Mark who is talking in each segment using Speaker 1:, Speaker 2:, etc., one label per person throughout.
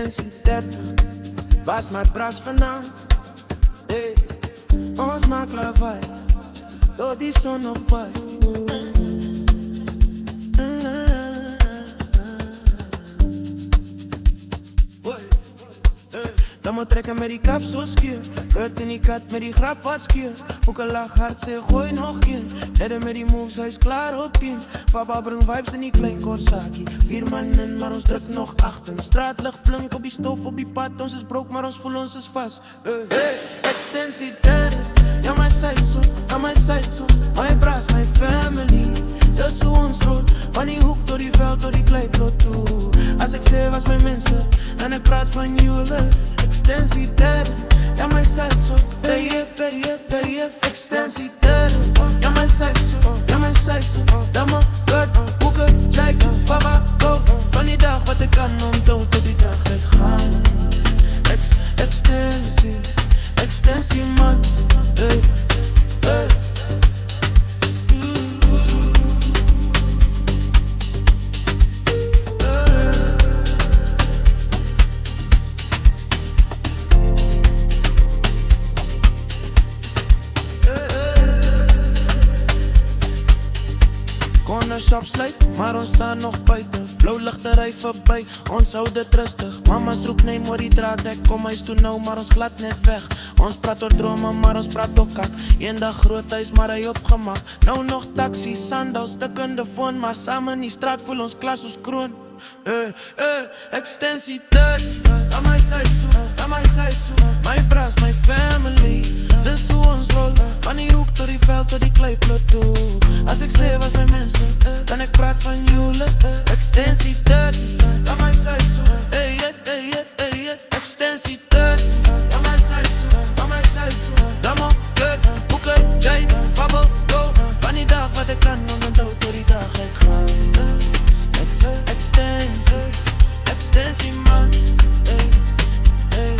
Speaker 1: extensie 30. Waar is mijn bras vandaan? Hey, ons maakt lawaai door die zon op waai. Dan moet trekken met die kap zo skier. Kut in die kat met die grap wat skier. Hoeken lach hard, zeg gooi nog kind. Zedden met die moves, hij is klaar op 10. Faba bring vibes in die klein Korsaki. 4 mannen, maar ons druk nog 8. Straatlicht blink op die stoof op die pad. Ons is broke, maar ons voel ons is vast. Hey, extensie 30. Ja, my side zo, ja, my side zo. My bras, my family. Dus hoe ons rood. Van die hoek door die veld, door die kleiplot toe. Als ik zeg was mijn mensen, en ik praat van jullie. Extensie 30, ja my side zo. Hey, extensie 30. Ja my side zo, ja my side zo. Dan mijn kut, hoeken, checken, faba, go. Van die dag wat ik kan onthouden tot die dag ik ga. Extensie, extensie man. Hey, hey. De shop sluit, maar ons staan nog buiten. Blauw lichterij voorbij, ons houdt het rustig. Mama's roep nee maar die draad, ik kom huis toe nou, maar ons glad net weg. Ons praat door dromen, maar ons praat ook kak. Eendag groot huis, maar hij opgemaakt. Nou nog taxi, sandals, stukkende phone. Maar samen in die straat voel ons klas ons kroon. Extensie 30, aan my side so, aan my side so. My bras, my family, dis hoe ons rol. Van die hoek tot die veld, tot die kleiplot toe. Als ik zeg was mijn mensen, dan ik praat van jullie. Extensie 30, aan my side so. Hey, extensie 30, aan my side so, aan my side so. Dan mo, kut, hoeken, jay, fabo, go. Van die dag wat ik kan, onthoud tot die dag ik ga. Extensie, extensie man. Hey, hey.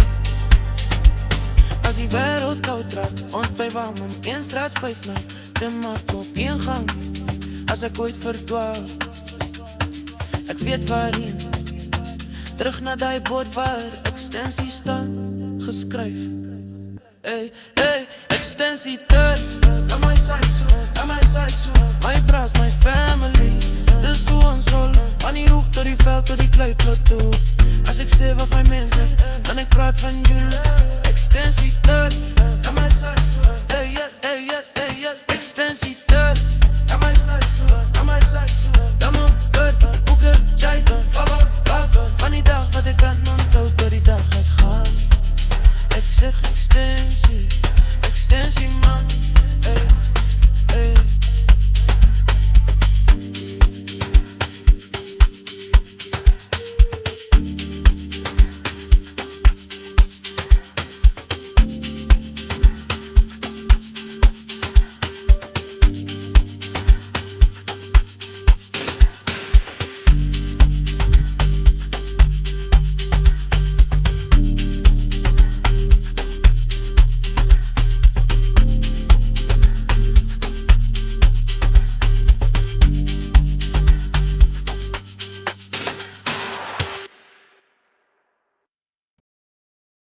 Speaker 1: Als die wereld koud raakt, ons bij warmen, 1 straat 5 na. De maak op 1 gang, als ik ooit verdwaal. Ik weet waarheen, terug naar die bord waar extensie staan, geschreven. Hey, hey, extensie 30, aan my side so, aan my side so. My bras, my family, dus hoe ons rol. Van die hoek tot die veld, tot die kleiplot toe. Als ik zeg wat mijn mensen, dan ik praat van jullie. Extensie 30, aan my